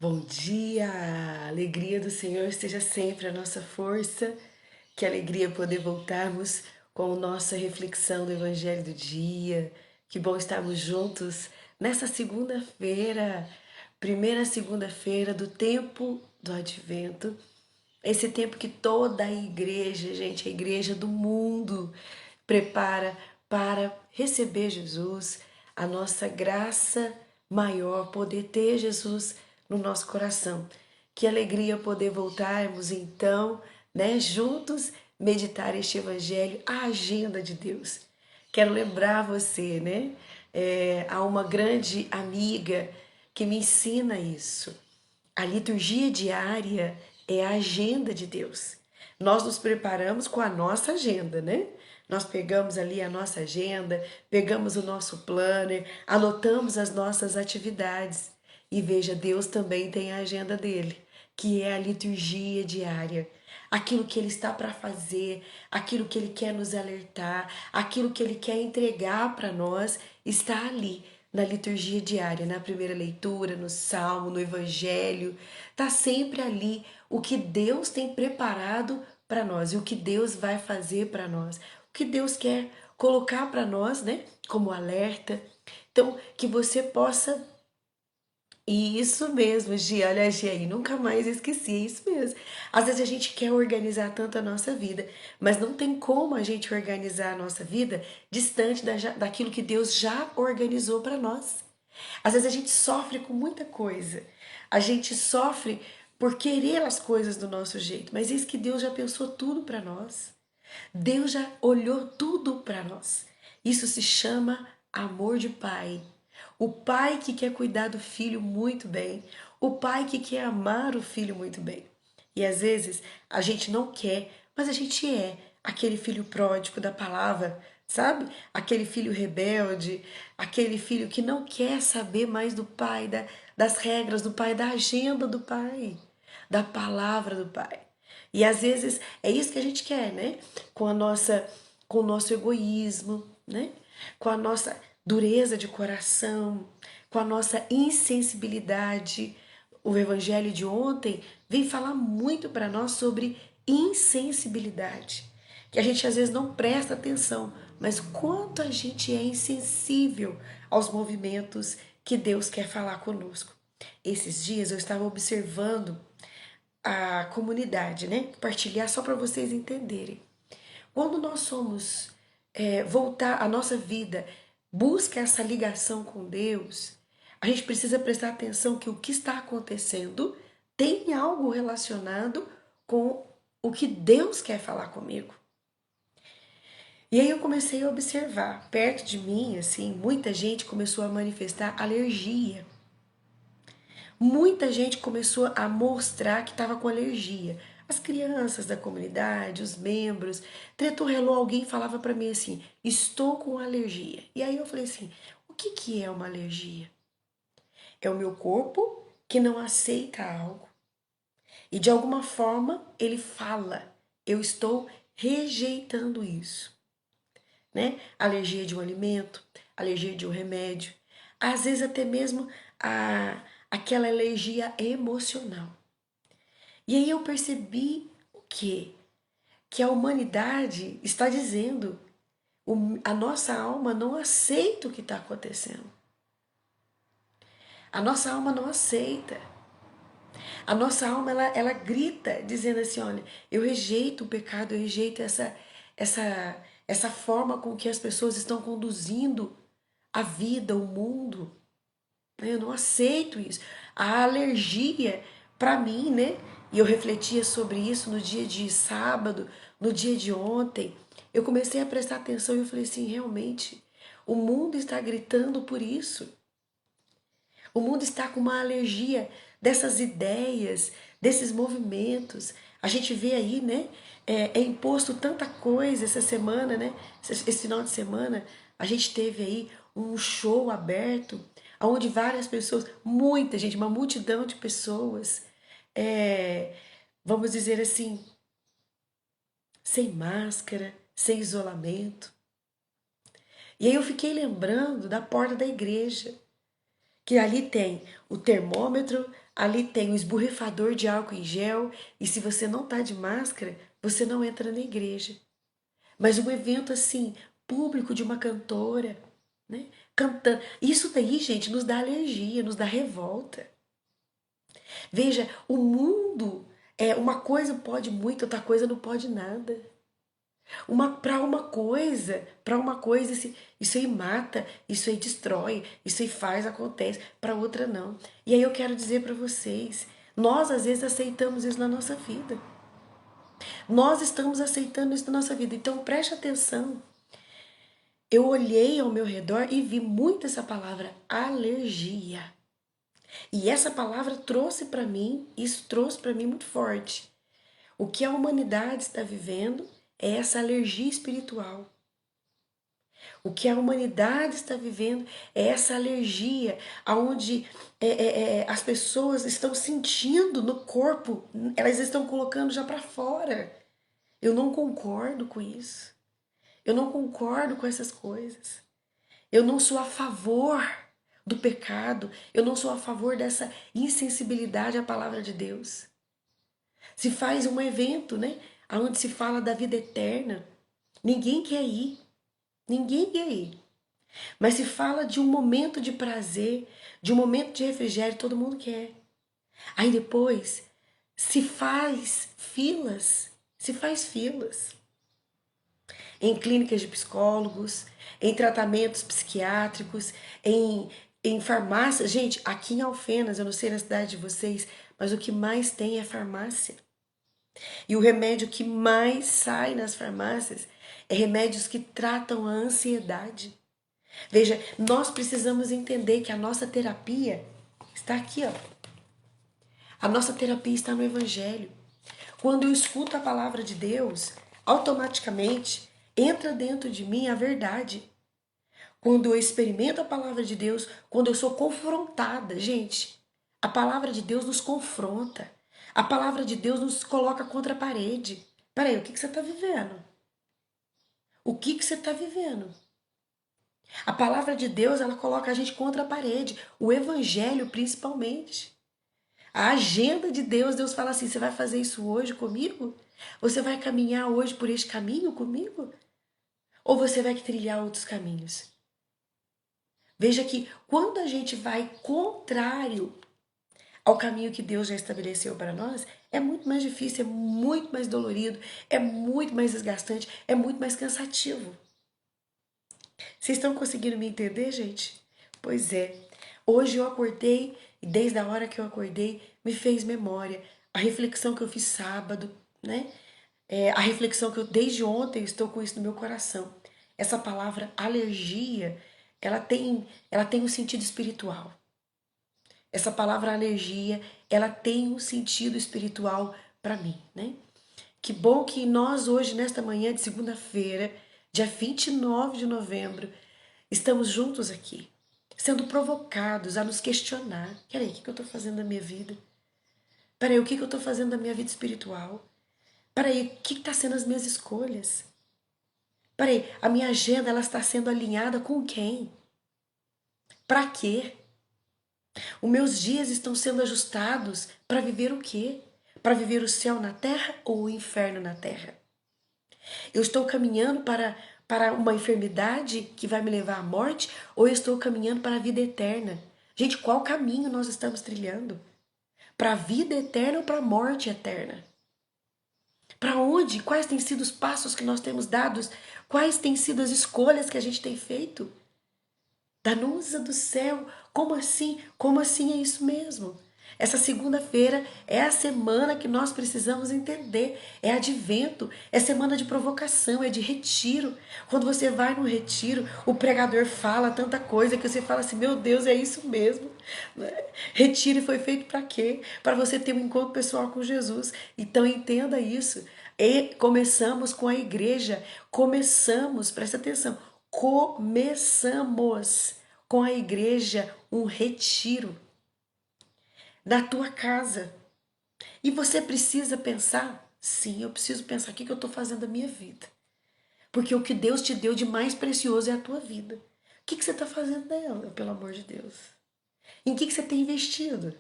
Bom dia! A alegria do Senhor esteja sempre a nossa força. Que alegria poder voltarmos com a nossa reflexão do Evangelho do dia. Que bom estarmos juntos nessa segunda-feira, primeira segunda-feira do tempo do Advento. Esse tempo que toda a igreja, gente, a igreja do mundo, prepara para receber Jesus, a nossa graça maior, poder ter Jesus no nosso coração. Que alegria poder voltarmos então, né, juntos meditar este evangelho, a agenda de Deus. Quero lembrar você, né? Há uma grande amiga que me ensina isso. A liturgia diária é a agenda de Deus. Nós nos preparamos com a nossa agenda, né? Nós pegamos ali a nossa agenda, pegamos o nosso planner, anotamos as nossas atividades. E veja, Deus também tem a agenda dele, que é a liturgia diária. Aquilo que ele está para fazer, aquilo que ele quer nos alertar, aquilo que ele quer entregar para nós, está ali na liturgia diária, na primeira leitura, no salmo, no evangelho. Está sempre ali o que Deus tem preparado para nós e o que Deus vai fazer para nós, o que Deus quer colocar para nós, né, como alerta. Então, que você possa. Isso mesmo, Gi, olha, Gi aí, nunca mais esqueci, é isso mesmo. Às vezes a gente quer organizar tanto a nossa vida, mas não tem como a gente organizar a nossa vida distante daquilo que Deus já organizou para nós. Às vezes a gente sofre com muita coisa, a gente sofre por querer as coisas do nosso jeito, mas eis que Deus já pensou tudo para nós. Deus já olhou tudo para nós. Isso se chama amor de pai. O pai que quer cuidar do filho muito bem, o pai que quer amar o filho muito bem. E às vezes a gente não quer, mas a gente é aquele filho pródigo da palavra, sabe? Aquele filho rebelde, aquele filho que não quer saber mais do pai, das regras do pai, da agenda do pai, da palavra do pai. E às vezes é isso que a gente quer, né? Com o nosso egoísmo, né? Com a nossa dureza de coração, com a nossa insensibilidade. O evangelho de ontem vem falar muito para nós sobre insensibilidade, que a gente às vezes não presta atenção, mas quanto a gente é insensível aos movimentos que Deus quer falar conosco. Esses dias eu estava observando a comunidade, né? Partilhar só para vocês entenderem. Quando nós somos voltar a nossa vida, busca essa ligação com Deus, a gente precisa prestar atenção que o que está acontecendo tem algo relacionado com o que Deus quer falar comigo. E aí eu comecei a observar, perto de mim, assim, muita gente começou a manifestar alergia. Muita gente começou a mostrar que estava com alergia. As crianças da comunidade, os membros, tretou-relou, alguém falava para mim assim: estou com alergia. E aí eu falei assim: o que, que é uma alergia? É o meu corpo que não aceita algo. E de alguma forma ele fala: eu estou rejeitando isso. Né? Alergia de um alimento, alergia de um remédio, às vezes até mesmo aquela alergia emocional. E aí eu percebi o quê? Que a humanidade está dizendo, a nossa alma não aceita o que está acontecendo. A nossa alma não aceita. A nossa alma, ela grita, dizendo assim, olha, eu rejeito o pecado, eu rejeito essa forma com que as pessoas estão conduzindo a vida, o mundo. Eu não aceito isso. A alergia, para mim, né? E eu refletia sobre isso no dia de sábado, no dia de ontem. Eu comecei a prestar atenção e eu falei assim, realmente, o mundo está gritando por isso. O mundo está com uma alergia dessas ideias, desses movimentos. A gente vê aí, né? É imposto tanta coisa essa semana, né? Esse final de semana, a gente teve aí um show aberto, onde várias pessoas, muita gente, uma multidão de pessoas, vamos dizer assim, sem máscara, sem isolamento. E aí eu fiquei lembrando da porta da igreja, que ali tem o termômetro, Ali tem o esborrifador de álcool em gel e se você não tá de máscara, você não entra na igreja. Mas um evento assim, público de uma cantora, né? Cantando. Isso daí, gente, nos dá alergia, nos dá revolta. Veja, o mundo uma coisa pode muito, outra coisa não pode nada. Para uma coisa isso aí mata, isso aí destrói, isso aí faz, acontece, para outra não. E aí eu quero dizer para vocês, nós às vezes aceitamos isso na nossa vida. Nós estamos aceitando isso na nossa vida. Então preste atenção. Eu olhei ao meu redor e vi muito essa palavra alergia. E essa palavra trouxe para mim, isso trouxe para mim muito forte. O que a humanidade está vivendo é essa alergia espiritual. O que a humanidade está vivendo é essa alergia, onde as pessoas estão sentindo no corpo, elas estão colocando já para fora. Eu não concordo com isso. Eu não concordo com essas coisas. Eu não sou a favor do pecado. Eu não sou a favor dessa insensibilidade à palavra de Deus. Se faz um evento, né, onde se fala da vida eterna, ninguém quer ir. Ninguém quer ir. Mas se fala de um momento de prazer, de um momento de refrigério, todo mundo quer. Aí depois se faz filas, se faz filas em clínicas de psicólogos, em tratamentos psiquiátricos, em farmácias. Gente, aqui em Alfenas, eu não sei na cidade de vocês, mas o que mais tem é farmácia. E o remédio que mais sai nas farmácias é remédios que tratam a ansiedade. Veja, nós precisamos entender que a nossa terapia está aqui, ó. A nossa terapia está no Evangelho. Quando eu escuto a palavra de Deus, automaticamente entra dentro de mim a verdade. Quando eu experimento a palavra de Deus, quando eu sou confrontada, gente, a palavra de Deus nos confronta. A palavra de Deus nos coloca contra a parede. Peraí, o que você está vivendo? O que você está vivendo? A palavra de Deus, ela coloca a gente contra a parede. O evangelho, principalmente. A agenda de Deus, Deus fala assim, você vai fazer isso hoje comigo? Você vai caminhar hoje por este caminho comigo? Ou você vai trilhar outros caminhos? Veja que quando a gente vai contrário ao caminho que Deus já estabeleceu para nós, é muito mais difícil, é muito mais dolorido, é muito mais desgastante, é muito mais cansativo. Vocês estão conseguindo me entender, gente? Pois é. Hoje eu acordei e desde a hora que eu acordei me fez memória. A reflexão que eu fiz sábado, né? A reflexão que eu desde ontem estou com isso no meu coração. Essa palavra alergia, ela tem um sentido espiritual. Essa palavra alergia, ela tem um sentido espiritual para mim, né? Que bom que nós hoje, nesta manhã de segunda-feira, dia 29 de novembro, estamos juntos aqui, sendo provocados a nos questionar. Peraí, o que eu estou fazendo da minha vida? Peraí, o que eu estou fazendo da minha vida espiritual? Peraí, o que está sendo as minhas escolhas? Peraí, a minha agenda ela está sendo alinhada com quem? Para quê? Os meus dias estão sendo ajustados para viver o quê? Para viver o céu na terra ou o inferno na terra? Eu estou caminhando para uma enfermidade que vai me levar à morte ou eu estou caminhando para a vida eterna? Gente, qual caminho nós estamos trilhando? Para a vida eterna ou para a morte eterna? Para onde? Quais têm sido os passos que nós temos dados? Quais têm sido as escolhas que a gente tem feito? Danusa do céu, como assim? Como assim é isso mesmo? Essa segunda-feira é a semana que nós precisamos entender. É advento, é semana de provocação, é de retiro. Quando você vai no retiro, o pregador fala tanta coisa que você fala assim: meu Deus, é isso mesmo. Retiro foi feito para quê? Para você ter um encontro pessoal com Jesus. Então entenda isso. E começamos com a igreja. Começamos, presta atenção. Começamos com a igreja um retiro na tua casa. E você precisa pensar, sim, eu preciso pensar o que eu estou fazendo da minha vida. Porque o que Deus te deu de mais precioso é a tua vida. O que você está fazendo dela, pelo amor de Deus? Em que você tem investido?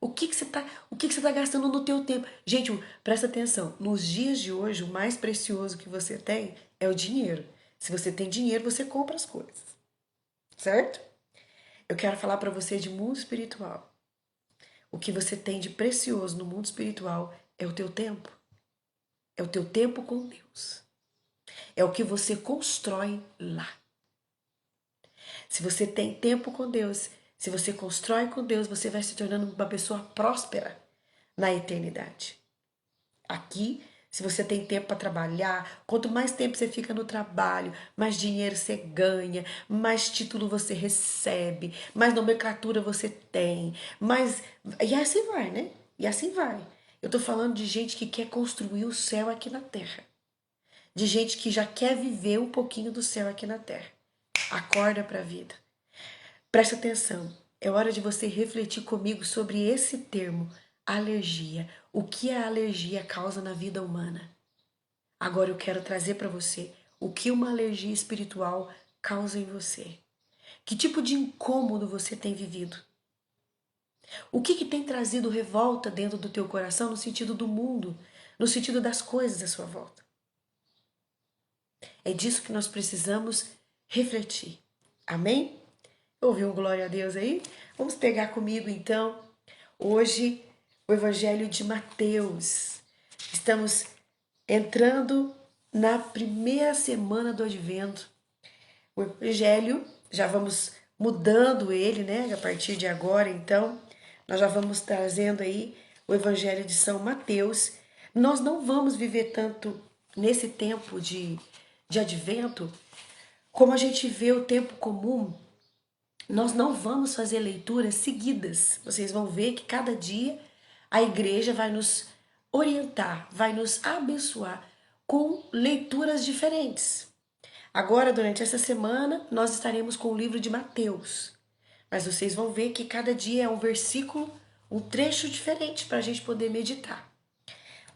O que que você tá gastando no teu tempo? Gente, presta atenção. Nos dias de hoje, o mais precioso que você tem é o dinheiro. Se você tem dinheiro, você compra as coisas. Certo? Eu quero falar para você de mundo espiritual. O que você tem de precioso no mundo espiritual é o teu tempo. É o teu tempo com Deus. É o que você constrói lá. Se você tem tempo com Deus, se você constrói com Deus, você vai se tornando uma pessoa próspera na eternidade. Aqui, se você tem tempo para trabalhar, quanto mais tempo você fica no trabalho, mais dinheiro você ganha, mais título você recebe, mais nomenclatura você tem, mais. E assim vai, né? E assim vai. Eu tô falando de gente que quer construir o céu aqui na terra. De gente que já quer viver um pouquinho do céu aqui na terra. Acorda para a vida. Presta atenção. É hora de você refletir comigo sobre esse termo, alergia. O que a alergia causa na vida humana? Agora eu quero trazer para você o que uma alergia espiritual causa em você. Que tipo de incômodo você tem vivido? O que tem trazido revolta dentro do teu coração no sentido do mundo, no sentido das coisas à sua volta? É disso que nós precisamos refletir. Amém? Ouviu um glória a Deus aí? Vamos pegar comigo então, hoje, o Evangelho de Mateus. Estamos entrando na primeira semana do Advento. O Evangelho, já vamos mudando ele, né? A partir de agora, então, nós já vamos trazendo aí o Evangelho de São Mateus. Nós não vamos viver tanto nesse tempo de Advento como a gente vê o tempo comum. Nós não vamos fazer leituras seguidas. Vocês vão ver que cada dia a igreja vai nos orientar, vai nos abençoar com leituras diferentes. Agora, durante essa semana, nós estaremos com o livro de Mateus. Mas vocês vão ver que cada dia é um versículo, um trecho diferente para a gente poder meditar.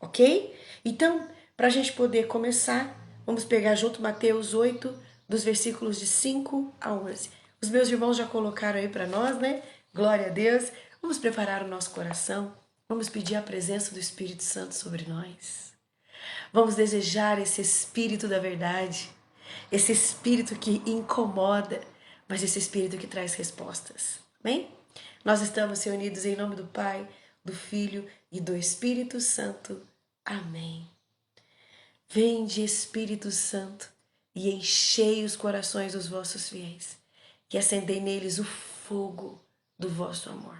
Ok? Então, para a gente poder começar, vamos pegar junto Mateus 8, dos versículos de 5 a 11. Os meus irmãos já colocaram aí para nós, né? Glória a Deus. Vamos preparar o nosso coração. Vamos pedir a presença do Espírito Santo sobre nós. Vamos desejar esse Espírito da verdade, esse Espírito que incomoda, mas esse Espírito que traz respostas. Amém? Nós estamos reunidos em nome do Pai, do Filho e do Espírito Santo. Amém. Vinde, Espírito Santo, e enchei os corações dos vossos fiéis, e acendei neles o fogo do vosso amor.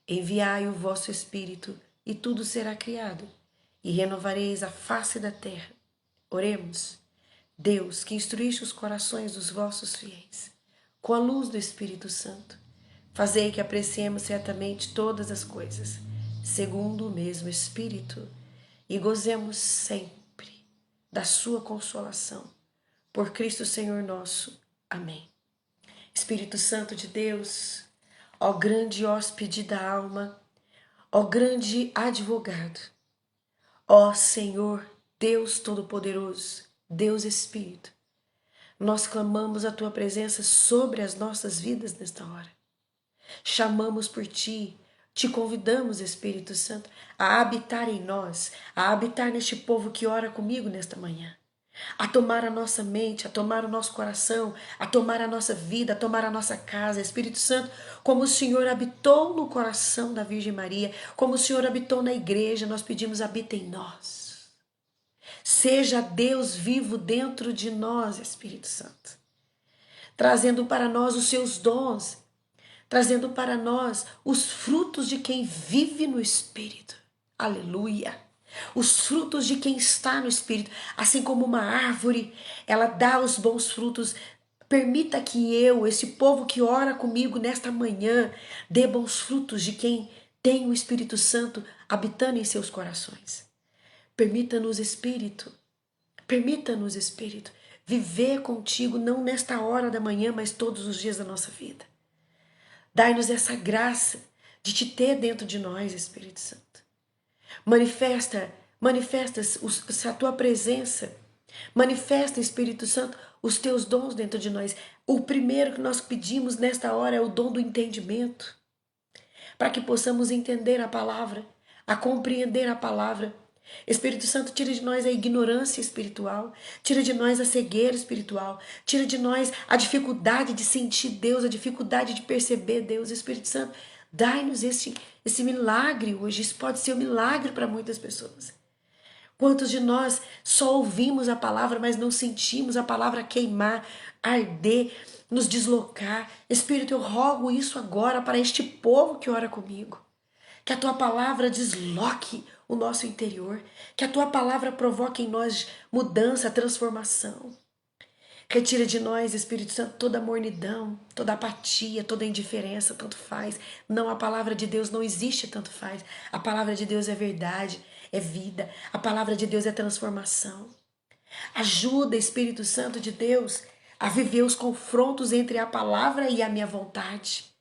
Enviai o vosso Espírito, e tudo será criado, e renovareis a face da terra. Oremos. Deus, que instruíste os corações dos vossos fiéis, com a luz do Espírito Santo, fazei que apreciemos certamente todas as coisas, segundo o mesmo Espírito, e gozemos sempre da sua consolação. Por Cristo Senhor nosso. Amém. Espírito Santo de Deus, ó grande hóspede da alma, ó grande advogado, ó Senhor Deus Todo-Poderoso, Deus Espírito, nós clamamos a tua presença sobre as nossas vidas nesta hora. Chamamos por ti, te convidamos, Espírito Santo, a habitar em nós, a habitar neste povo que ora comigo nesta manhã, a tomar a nossa mente, a tomar o nosso coração, a tomar a nossa vida, a tomar a nossa casa. Espírito Santo, como o Senhor habitou no coração da Virgem Maria, como o Senhor habitou na igreja, nós pedimos, habita em nós. Seja Deus vivo dentro de nós, Espírito Santo, trazendo para nós os seus dons, trazendo para nós os frutos de quem vive no Espírito. Aleluia! Os frutos de quem está no Espírito, assim como uma árvore, ela dá os bons frutos. Permita que eu, esse povo que ora comigo nesta manhã, dê bons frutos de quem tem o Espírito Santo habitando em seus corações. Permita-nos, Espírito, viver contigo, não nesta hora da manhã, mas todos os dias da nossa vida. Dai-nos essa graça de te ter dentro de nós, Espírito Santo. Manifesta a tua presença. Manifesta, Espírito Santo, os teus dons dentro de nós. O primeiro que nós pedimos nesta hora é o dom do entendimento. para que possamos entender a palavra, a compreender a palavra. Espírito Santo, tira de nós a ignorância espiritual, tira de nós a cegueira espiritual, tira de nós a dificuldade de sentir Deus, a dificuldade de perceber Deus. Espírito Santo, dai-nos esse milagre hoje. Isso pode ser um milagre para muitas pessoas. Quantos de nós só ouvimos a palavra, mas não sentimos a palavra queimar, arder, nos deslocar? Espírito, eu rogo isso agora para este povo que ora comigo. Que a tua palavra desloque o nosso interior. Que a tua palavra provoque em nós mudança, transformação. Retira de nós, Espírito Santo, toda mornidão, toda apatia, toda indiferença, tanto faz. Não, a palavra de Deus não existe, tanto faz. A palavra de Deus é verdade, é vida. A palavra de Deus é transformação. Ajuda, Espírito Santo de Deus, a viver os confrontos entre a palavra e a minha vontade.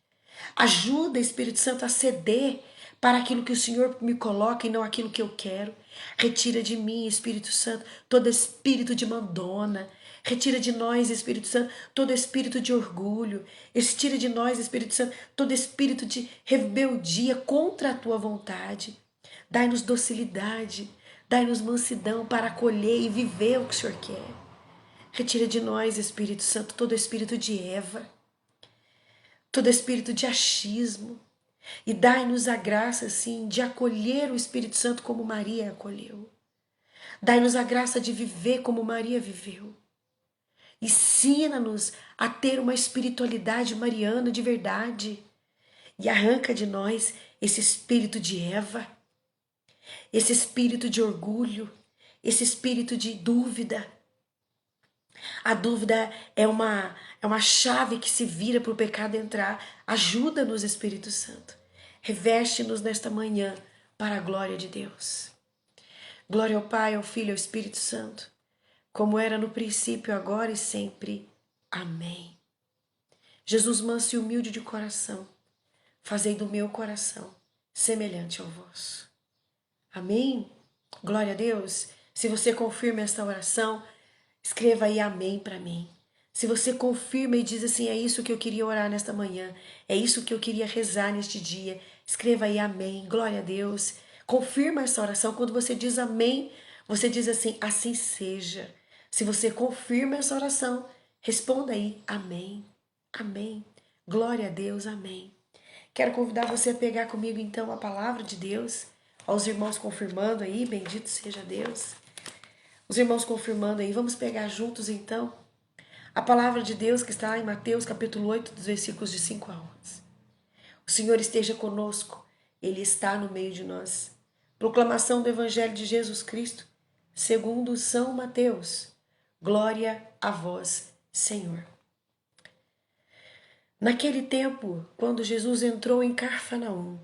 Ajuda, Espírito Santo, a ceder para aquilo que o Senhor me coloca e não aquilo que eu quero. Retira de mim, Espírito Santo, todo espírito de mandona. Retira de nós, Espírito Santo, todo espírito de orgulho. Retira de nós, Espírito Santo, todo espírito de rebeldia contra a tua vontade. Dai-nos docilidade, dai-nos mansidão para acolher e viver o que o Senhor quer. Retira de nós, Espírito Santo, todo espírito de Eva, todo espírito de achismo. E dai-nos a graça, sim, de acolher o Espírito Santo como Maria acolheu. Dai-nos a graça de viver como Maria viveu. Ensina-nos a ter uma espiritualidade mariana de verdade. E arranca de nós esse espírito de Eva, esse espírito de orgulho, esse espírito de dúvida. A dúvida é uma chave que se vira para o pecado entrar. Ajuda-nos, Espírito Santo. Reveste-nos nesta manhã para a glória de Deus. Glória ao Pai, ao Filho e ao Espírito Santo, como era no princípio, agora e sempre. Amém. Jesus manso e humilde de coração, fazei do meu coração semelhante ao vosso. Amém? Glória a Deus. Se você confirma esta oração, escreva aí amém para mim. Se você confirma e diz assim, é isso que eu queria orar nesta manhã, é isso que eu queria rezar neste dia, escreva aí amém, glória a Deus. Confirma essa oração. Quando você diz amém, você diz assim, assim seja. Se você confirma essa oração, responda aí amém, amém, glória a Deus, amém. Quero convidar você a pegar comigo então a palavra de Deus, aos irmãos confirmando aí, bendito seja Deus. Os irmãos confirmando aí, vamos pegar juntos então a palavra de Deus que está em Mateus capítulo 8, dos versículos de 5 a 11. O Senhor esteja conosco, Ele está no meio de nós. Proclamação do Evangelho de Jesus Cristo, segundo São Mateus. Glória a vós, Senhor. Naquele tempo, quando Jesus entrou em Cafarnaum,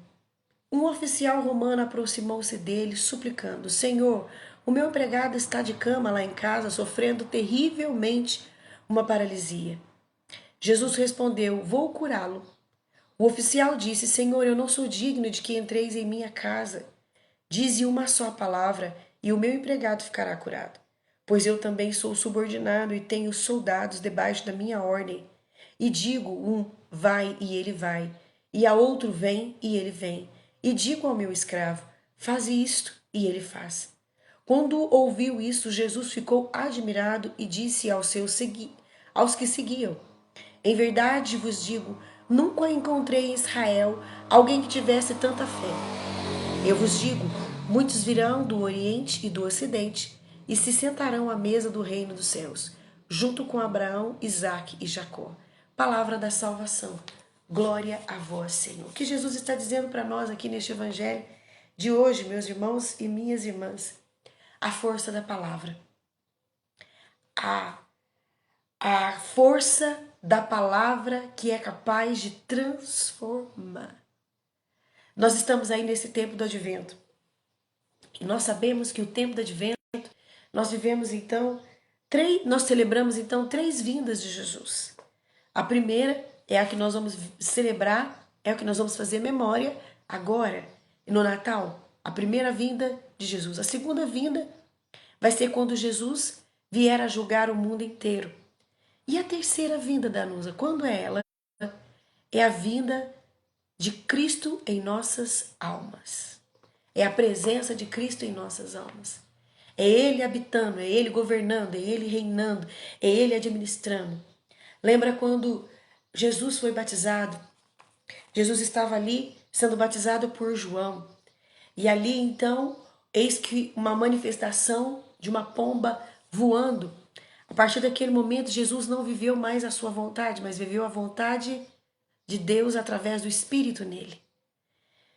um oficial romano aproximou-se dele, suplicando, Senhor, o meu empregado está de cama lá em casa, sofrendo terrivelmente uma paralisia. Jesus respondeu, vou curá-lo. O oficial disse, Senhor, eu não sou digno de que entreis em minha casa. Dize uma só palavra e o meu empregado ficará curado. Pois eu também sou subordinado e tenho soldados debaixo da minha ordem. E digo um, vai e ele vai, e a outro vem e ele vem. E digo ao meu escravo, faz isto e ele faz. Quando ouviu isto, Jesus ficou admirado e disse aos que seguiam, em verdade vos digo, nunca encontrei em Israel alguém que tivesse tanta fé. Eu vos digo, muitos virão do Oriente e do Ocidente e se sentarão à mesa do reino dos céus, junto com Abraão, Isaque e Jacó. Palavra da salvação. Glória a vós, Senhor. O que Jesus está dizendo para nós aqui neste evangelho de hoje, meus irmãos e minhas irmãs? A força da palavra. A força da palavra que é capaz de transformar. Nós estamos aí nesse tempo do advento. E nós sabemos que o tempo do advento, nós vivemos então, nós celebramos então 3 vindas de Jesus. A primeira é a que nós vamos celebrar, é o que nós vamos fazer memória agora, no Natal. A primeira vinda de Jesus. A segunda vinda vai ser quando Jesus vier a julgar o mundo inteiro. E a terceira vinda da Anusa, quando é ela? É a vinda de Cristo em nossas almas. É a presença de Cristo em nossas almas. É Ele habitando, é Ele governando, é Ele reinando, é Ele administrando. Lembra quando Jesus foi batizado? Jesus estava ali sendo batizado por João. E ali então, eis que uma manifestação de uma pomba voando. A partir daquele momento, Jesus não viveu mais a sua vontade, mas viveu a vontade de Deus através do Espírito nele.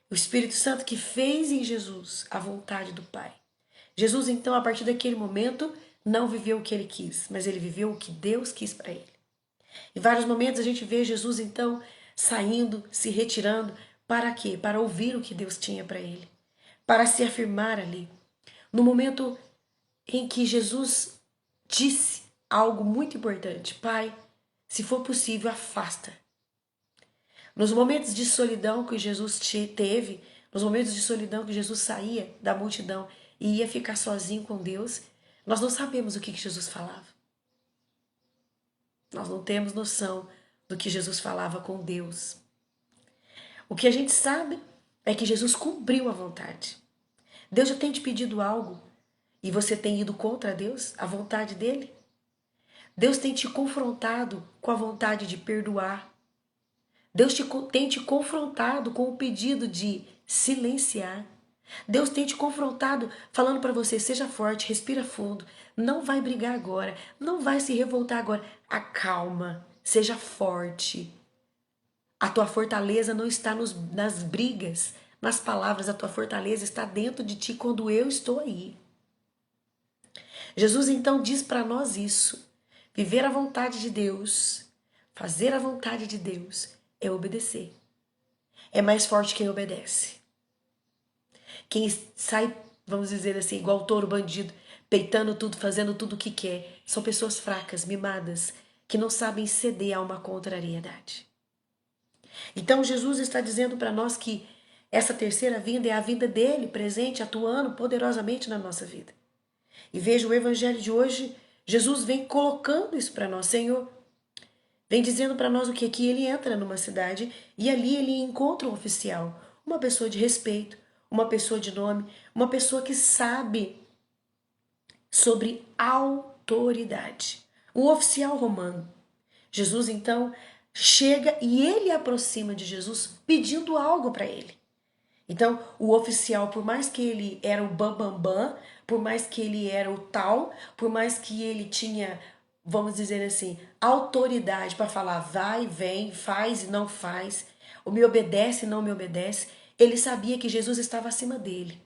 O Espírito Santo que fez em Jesus a vontade do Pai. Jesus, então, a partir daquele momento, não viveu o que ele quis, mas ele viveu o que Deus quis para ele. Em vários momentos a gente vê Jesus, então, saindo, se retirando. Para quê? Para ouvir o que Deus tinha para ele. Para se afirmar ali. No momento em que Jesus disse algo muito importante: Pai, se for possível, afasta. Nos momentos de solidão que Jesus teve, nos momentos de solidão que Jesus saía da multidão e ia ficar sozinho com Deus, nós não sabemos o que Jesus falava. Nós não temos noção do que Jesus falava com Deus. O que a gente sabe é que Jesus cumpriu a vontade. Deus já tem te pedido algo e você tem ido contra Deus, a vontade dele? Deus tem te confrontado com a vontade de perdoar. Deus tem te confrontado com o pedido de silenciar. Deus tem te confrontado falando para você: seja forte, respira fundo, não vai brigar agora, não vai se revoltar agora. Acalma, seja forte. A tua fortaleza não está nas brigas, nas palavras, a tua fortaleza está dentro de ti quando eu estou aí. Jesus então diz para nós isso: viver a vontade de Deus, fazer a vontade de Deus é obedecer. É mais forte quem obedece. Quem sai, vamos dizer assim, igual touro bandido, peitando tudo, fazendo tudo o que quer, são pessoas fracas, mimadas, que não sabem ceder a uma contrariedade. Então Jesus está dizendo para nós que essa terceira vinda é a vinda dele presente, atuando poderosamente na nossa vida. E veja o evangelho de hoje, Jesus vem colocando isso para nós: Senhor, vem dizendo para nós o que aqui ele entra numa cidade e ali ele encontra um oficial, uma pessoa de respeito, uma pessoa de nome, uma pessoa que sabe sobre autoridade, um oficial romano. Jesus então chega e ele aproxima de Jesus pedindo algo para ele. Então, o oficial, por mais que ele era o bambambam, por mais que ele era o tal, por mais que ele tinha, vamos dizer assim, autoridade para falar vai, vem, faz e não faz, ou me obedece e não me obedece, ele sabia que Jesus estava acima dele.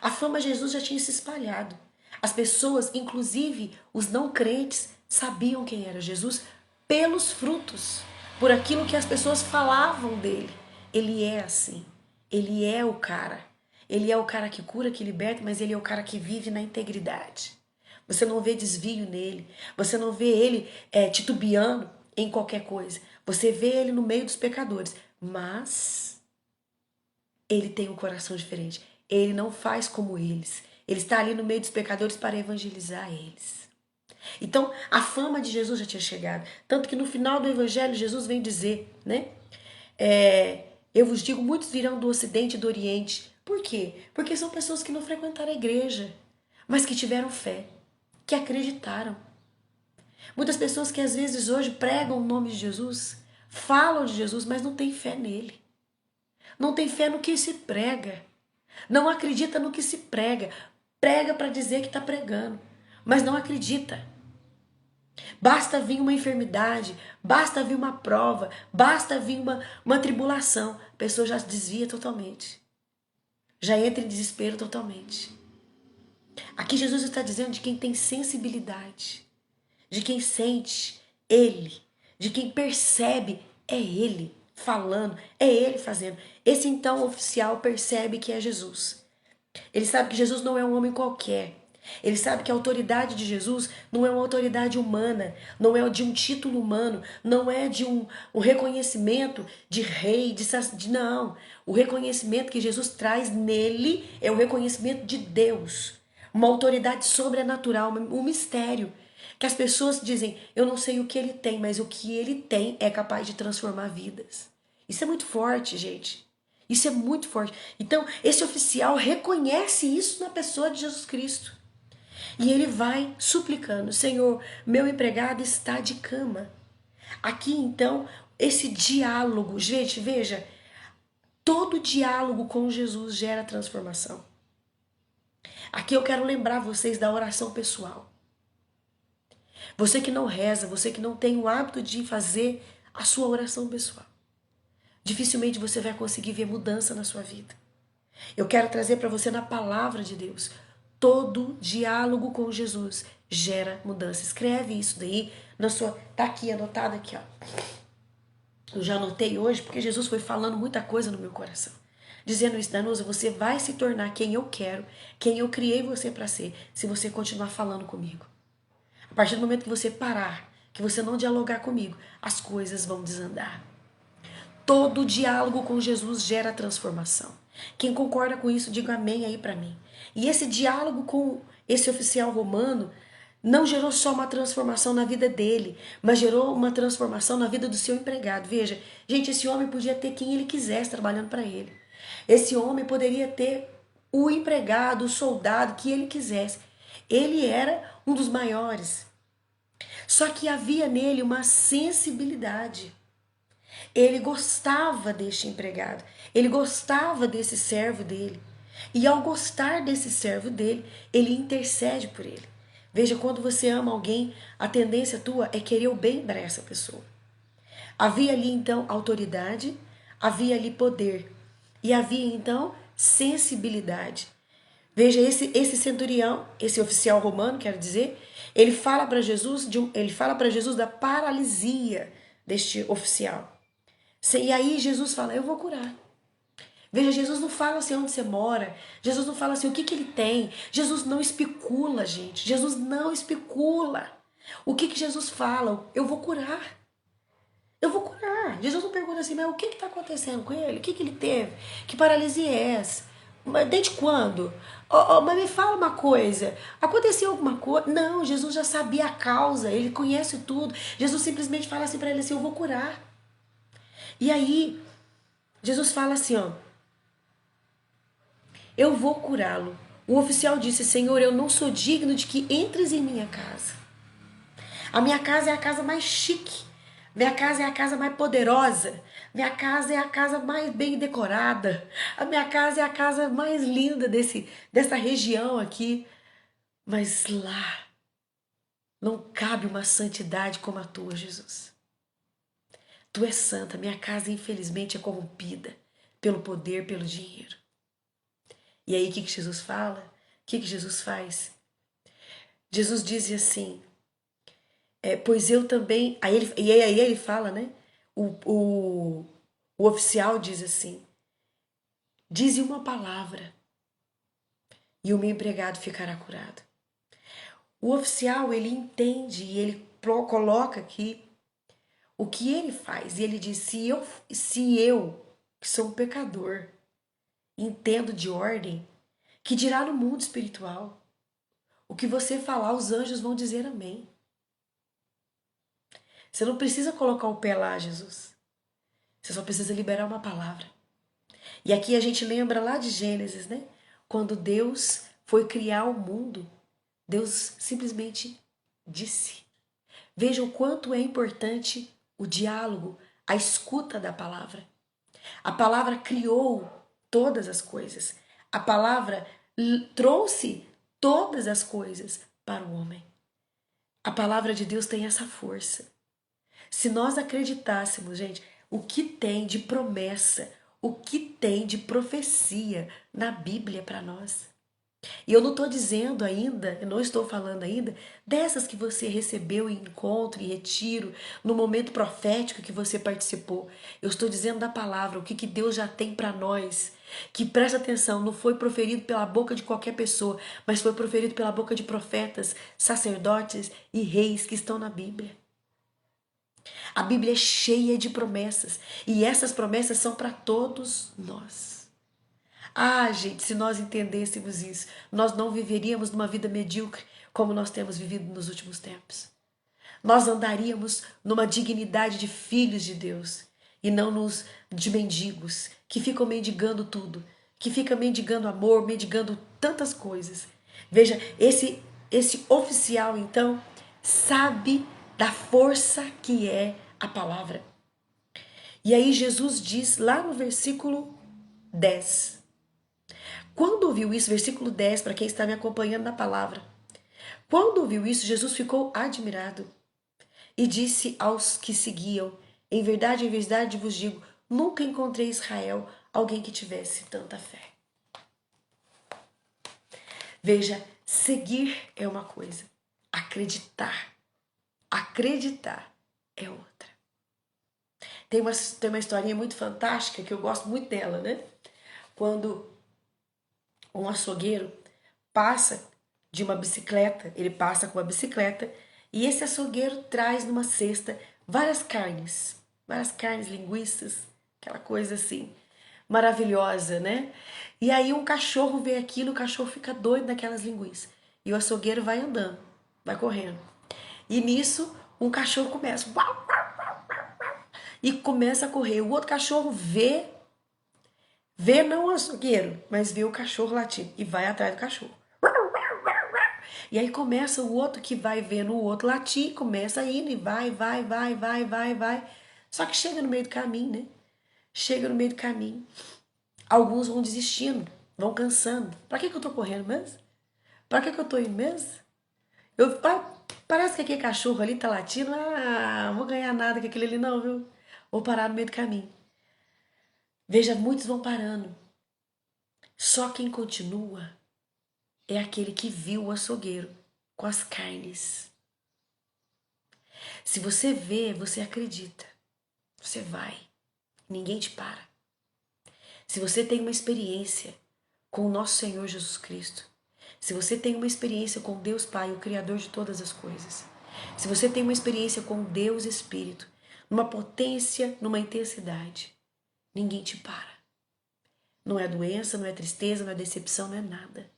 A fama de Jesus já tinha se espalhado. As pessoas, inclusive os não crentes, sabiam quem era Jesus pelos frutos, por aquilo que as pessoas falavam dele. Ele é assim. Ele é o cara. Ele é o cara que cura, que liberta, mas ele é o cara que vive na integridade. Você não vê desvio nele. Você não vê ele titubeando em qualquer coisa. Você vê ele no meio dos pecadores. Mas ele tem um coração diferente. Ele não faz como eles. Ele está ali no meio dos pecadores para evangelizar eles. Então, a fama de Jesus já tinha chegado. Tanto que no final do evangelho, Jesus vem dizer, né? Eu vos digo, muitos virão do ocidente e do oriente. Por quê? Porque são pessoas que não frequentaram a igreja, mas que tiveram fé, que acreditaram. Muitas pessoas que às vezes hoje pregam o nome de Jesus, falam de Jesus, mas não têm fé nele. Não tem fé no que se prega. Não acredita no que se prega. Prega para dizer que está pregando, mas não acredita. Basta vir uma enfermidade, basta vir uma prova, basta vir uma tribulação. A pessoa já se desvia totalmente. Já entra em desespero totalmente. Aqui Jesus está dizendo de quem tem sensibilidade, de quem sente ele, de quem percebe é ele falando, é ele fazendo. Esse então oficial percebe que é Jesus. Ele sabe que Jesus não é um homem qualquer. Ele sabe que a autoridade de Jesus não é uma autoridade humana, não é de um título humano, não é de um reconhecimento de rei, não. O reconhecimento que Jesus traz nele é o reconhecimento de Deus, uma autoridade sobrenatural, um mistério. Que as pessoas dizem: eu não sei o que ele tem, mas o que ele tem é capaz de transformar vidas. Isso é muito forte, gente. Isso é muito forte. Então, esse oficial reconhece isso na pessoa de Jesus Cristo. E ele vai suplicando: Senhor, meu empregado está de cama. Aqui, então, esse diálogo, gente, veja, todo diálogo com Jesus gera transformação. Aqui eu quero lembrar vocês da oração pessoal. Você que não reza, você que não tem o hábito de fazer a sua oração pessoal, dificilmente você vai conseguir ver mudança na sua vida. Eu quero trazer para você na palavra de Deus. Todo diálogo com Jesus gera mudança. Escreve isso daí na sua, tá aqui anotado aqui, ó. Eu já anotei hoje porque Jesus foi falando muita coisa no meu coração. Dizendo isso, Danusa, você vai se tornar quem eu quero, quem eu criei você para ser, se você continuar falando comigo. A partir do momento que você parar, que você não dialogar comigo, as coisas vão desandar. Todo diálogo com Jesus gera transformação. Quem concorda com isso, diga amém aí para mim. E esse diálogo com esse oficial romano não gerou só uma transformação na vida dele, mas gerou uma transformação na vida do seu empregado. Veja, gente, esse homem podia ter quem ele quisesse trabalhando para ele. Esse homem poderia ter o empregado, o soldado que ele quisesse. Ele era um dos maiores. Só que havia nele uma sensibilidade. Ele gostava deste empregado, ele gostava desse servo dele. E ao gostar desse servo dele, ele intercede por ele. Veja, quando você ama alguém, a tendência tua é querer o bem para essa pessoa. Havia ali então autoridade, havia ali poder e havia então sensibilidade. Veja, esse centurião, esse oficial romano, quero dizer, ele fala para Jesus, da paralisia deste oficial. E aí Jesus fala, eu vou curar. Veja, Jesus não fala assim onde você mora. Jesus não fala assim o que ele tem. Jesus não especula, gente. Jesus não especula. O que Jesus fala? Eu vou curar. Eu vou curar. Jesus não pergunta assim, mas o que está acontecendo com ele? O que ele teve? Que paralisia é essa? Mas desde quando? Mas me fala uma coisa. Aconteceu alguma coisa? Não, Jesus já sabia a causa. Ele conhece tudo. Jesus simplesmente fala assim para ele assim, eu vou curar. E aí, Jesus fala assim, ó, eu vou curá-lo. O oficial disse, Senhor, eu não sou digno de que entres em minha casa. A minha casa é a casa mais chique. Minha casa é a casa mais poderosa. Minha casa é a casa mais bem decorada. A minha casa é a casa mais linda dessa região aqui. Mas lá não cabe uma santidade como a tua, Jesus. Tu és santa, minha casa infelizmente é corrompida pelo poder, pelo dinheiro. E aí o que Jesus fala? O que Jesus faz? Jesus diz assim, pois eu também... Aí ele fala, né? O oficial diz assim, dize uma palavra e o meu empregado ficará curado. O oficial, ele entende e ele coloca aqui o que ele faz. E ele diz, se eu que sou um pecador, entendo de ordem, que dirá no mundo espiritual? O que você falar, os anjos vão dizer amém. Você não precisa colocar o pé lá, Jesus. Você só precisa liberar uma palavra. E aqui a gente lembra lá de Gênesis, né? Quando Deus foi criar o mundo, Deus simplesmente disse. Veja o quanto é importante o diálogo, a escuta da palavra. A palavra criou todas as coisas. A palavra trouxe todas as coisas para o homem. A palavra de Deus tem essa força. Se nós acreditássemos, gente, o que tem de promessa, o que tem de profecia na Bíblia para nós. E eu não estou dizendo ainda, eu não estou falando ainda dessas que você recebeu em encontro e retiro, no momento profético que você participou. Eu estou dizendo da palavra, o que Deus já tem para nós. Que presta atenção, não foi proferido pela boca de qualquer pessoa, mas foi proferido pela boca de profetas, sacerdotes e reis que estão na Bíblia. A Bíblia é cheia de promessas e essas promessas são para todos nós. Ah, gente, se nós entendêssemos isso, nós não viveríamos numa vida medíocre como nós temos vivido nos últimos tempos. Nós andaríamos numa dignidade de filhos de Deus. e não nos de mendigos, que ficam mendigando tudo, que fica mendigando amor, mendigando tantas coisas. Veja, esse oficial então sabe da força que é a palavra. E aí Jesus diz lá no versículo 10. Quando ouviu isso, versículo 10, para quem está me acompanhando na palavra. Quando ouviu isso, Jesus ficou admirado e disse aos que seguiam: em verdade vos digo, nunca encontrei em Israel alguém que tivesse tanta fé. Veja, seguir é uma coisa, acreditar é outra. Tem uma historinha muito fantástica que eu gosto muito dela, né? Quando um açougueiro passa de uma bicicleta, ele passa com uma bicicleta e esse açougueiro traz numa cesta várias carnes, linguiças, aquela coisa assim, maravilhosa, né? E aí um cachorro vê aquilo, o cachorro fica doido naquelas linguiças. E o açougueiro vai andando, vai correndo. E nisso, um cachorro começa e começa a correr. O outro cachorro vê não o açougueiro, mas vê o cachorro latindo e vai atrás do cachorro. E aí começa o outro que vai vendo o outro latir, começa indo e vai. Só que chega no meio do caminho, né? Chega no meio do caminho. Alguns vão desistindo, vão cansando. Pra que eu tô correndo mesmo? Pra que eu tô indo mesmo? Parece que aquele cachorro ali tá latindo. Ah, não vou ganhar nada com aquele ali não, viu? Vou parar no meio do caminho. Veja, muitos vão parando. Só quem continua é aquele que viu o açougueiro com as carnes. Se você vê, você acredita. Você vai. Ninguém te para. Se você tem uma experiência com o nosso Senhor Jesus Cristo, se você tem uma experiência com Deus Pai, o Criador de todas as coisas, se você tem uma experiência com Deus Espírito, numa potência, numa intensidade, ninguém te para. Não é doença, não é tristeza, não é decepção, não é nada.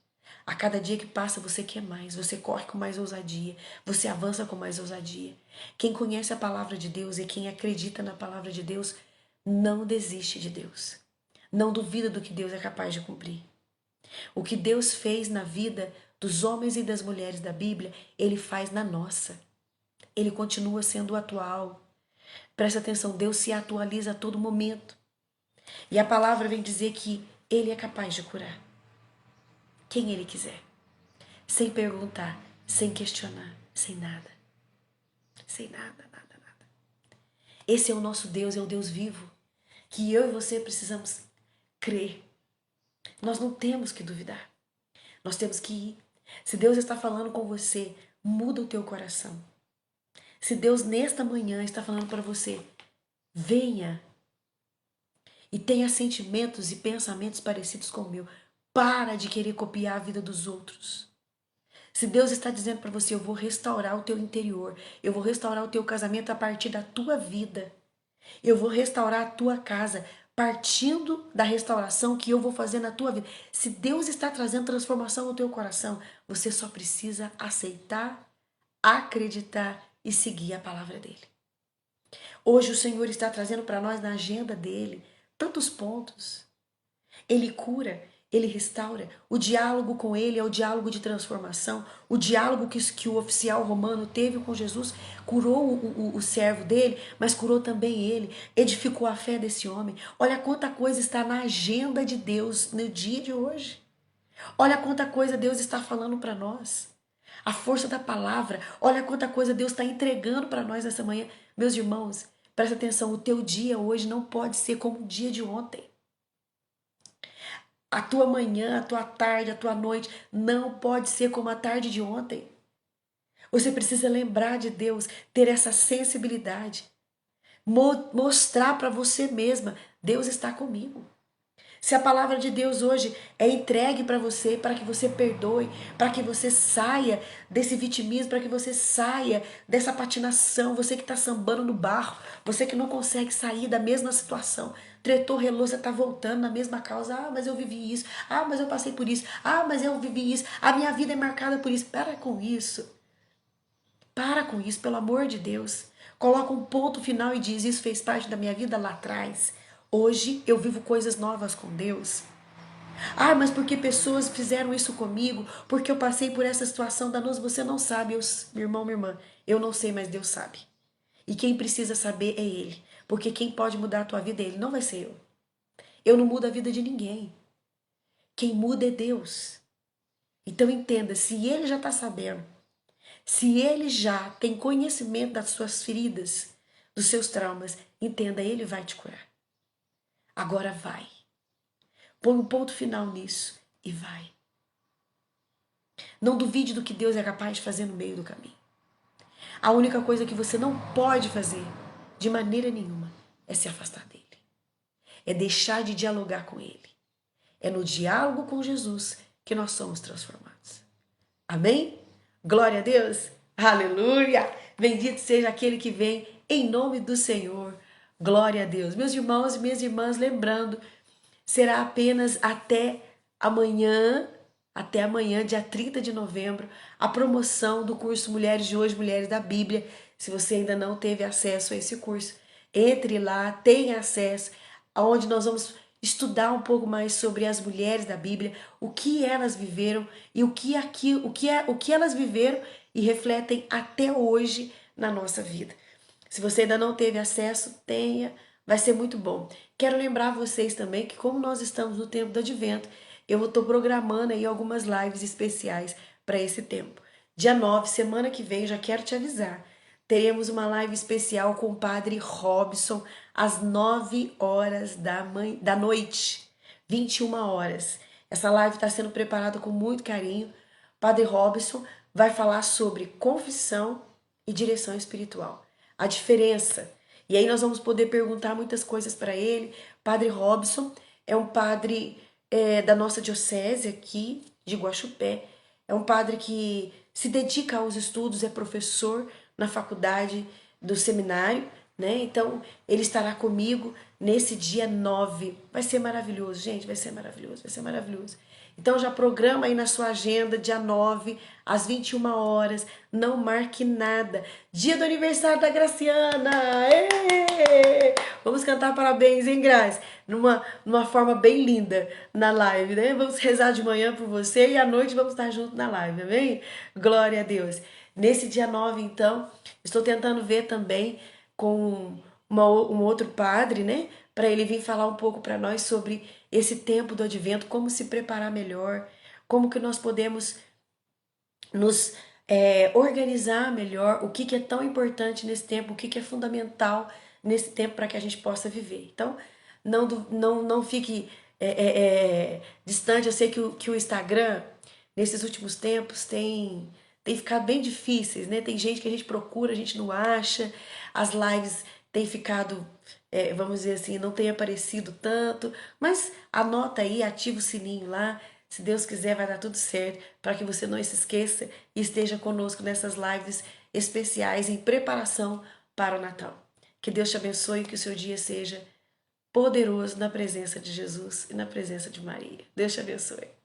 A cada dia que passa você quer mais, você corre com mais ousadia, você avança com mais ousadia. Quem conhece a palavra de Deus e quem acredita na palavra de Deus não desiste de Deus. Não duvida do que Deus é capaz de cumprir. O que Deus fez na vida dos homens e das mulheres da Bíblia, Ele faz na nossa. Ele continua sendo atual. Presta atenção, Deus se atualiza a todo momento. E a palavra vem dizer que Ele é capaz de curar quem Ele quiser. Sem perguntar, sem questionar, sem nada. Sem nada. Esse é o nosso Deus, é o Deus vivo, que eu e você precisamos crer. Nós não temos que duvidar. Nós temos que ir. Se Deus está falando com você, muda o teu coração. Se Deus nesta manhã está falando para você, venha e tenha sentimentos e pensamentos parecidos com o meu. Para de querer copiar a vida dos outros. Se Deus está dizendo para você, eu vou restaurar o teu interior, eu vou restaurar o teu casamento a partir da tua vida, eu vou restaurar a tua casa partindo da restauração que eu vou fazer na tua vida. Se Deus está trazendo transformação no teu coração, você só precisa aceitar, acreditar e seguir a palavra dele. Hoje o Senhor está trazendo para nós na agenda dele tantos pontos. Ele cura, ele restaura. O diálogo com ele é o diálogo de transformação. O diálogo que o oficial romano teve com Jesus curou o servo dele, mas curou também ele. Edificou a fé desse homem. Olha quanta coisa está na agenda de Deus no dia de hoje. Olha quanta coisa Deus está falando para nós. A força da palavra. Olha quanta coisa Deus está entregando para nós nessa manhã. Meus irmãos, presta atenção. O teu dia hoje não pode ser como o dia de ontem. A tua manhã, a tua tarde, a tua noite não pode ser como a tarde de ontem. Você precisa lembrar de Deus, ter essa sensibilidade. Mostrar para você mesma, Deus está comigo. Se a palavra de Deus hoje é entregue para você, para que você perdoe, para que você saia desse vitimismo, para que você saia dessa patinação, você que está sambando no barro, você que não consegue sair da mesma situação, tretou, relou, você está voltando na mesma causa. Ah, mas eu vivi isso. Ah, mas eu passei por isso. Ah, mas eu vivi isso. A minha vida é marcada por isso. Para com isso. Para com isso, pelo amor de Deus. Coloca um ponto final e diz: isso fez parte da minha vida lá atrás. Hoje eu vivo coisas novas com Deus. Ah, mas porque pessoas fizeram isso comigo, porque eu passei por essa situação danosa, você não sabe, meu irmão, minha irmã, eu não sei, mas Deus sabe. E quem precisa saber é Ele, porque quem pode mudar a tua vida é Ele, não vai ser eu. Eu não mudo a vida de ninguém. Quem muda é Deus. Então entenda, se Ele já está sabendo, se Ele já tem conhecimento das suas feridas, dos seus traumas, entenda, Ele vai te curar. Agora vai. Põe um ponto final nisso e vai. Não duvide do que Deus é capaz de fazer no meio do caminho. A única coisa que você não pode fazer, de maneira nenhuma, é se afastar dele. É deixar de dialogar com ele. É no diálogo com Jesus que nós somos transformados. Amém? Glória a Deus. Aleluia. Bendito seja aquele que vem em nome do Senhor. Glória a Deus. Meus irmãos e minhas irmãs, lembrando, será apenas até amanhã, dia 30 de novembro, a promoção do curso Mulheres de Hoje, Mulheres da Bíblia. Se você ainda não teve acesso a esse curso, entre lá, tenha acesso, aonde nós vamos estudar um pouco mais sobre as mulheres da Bíblia, o que elas viveram e o que elas viveram e refletem até hoje na nossa vida. Se você ainda não teve acesso, tenha, vai ser muito bom. Quero lembrar vocês também que como nós estamos no tempo do Advento, eu estou programando aí algumas lives especiais para esse tempo. Dia 9, semana que vem, já quero te avisar, teremos uma live especial com o Padre Robson às 9 horas da noite, 21 horas. Essa live está sendo preparada com muito carinho. Padre Robson vai falar sobre confissão e direção espiritual. A diferença. E aí nós vamos poder perguntar muitas coisas para ele. Padre Robson é um padre da nossa diocese aqui de Guaxupé. É um padre que se dedica aos estudos, é professor na faculdade do seminário, né? Então ele estará comigo nesse dia 9. Vai ser maravilhoso, gente, vai ser maravilhoso, vai ser maravilhoso. Então já programa aí na sua agenda, dia 9, às 21 horas. Não marque nada. Dia do aniversário da Graciana! Êêê! Vamos cantar parabéns, hein, Grazi? Numa forma bem linda na live, né? Vamos rezar de manhã por você e à noite vamos estar juntos na live, amém? Glória a Deus. Nesse dia 9, então, estou tentando ver também com um outro padre, né? Para ele vir falar um pouco para nós sobre esse tempo do Advento, como se preparar melhor, como que nós podemos nos organizar melhor, o que é tão importante nesse tempo, o que é fundamental nesse tempo para que a gente possa viver. Então, não fique distante. Eu sei que o Instagram, nesses últimos tempos, tem ficado bem difíceis, né? Tem gente que a gente procura, a gente não acha, as lives têm ficado, vamos dizer assim, não tem aparecido tanto, mas anota aí, ativa o sininho lá. Se Deus quiser, vai dar tudo certo, para que você não se esqueça e esteja conosco nessas lives especiais em preparação para o Natal. Que Deus te abençoe e que o seu dia seja poderoso na presença de Jesus e na presença de Maria. Deus te abençoe.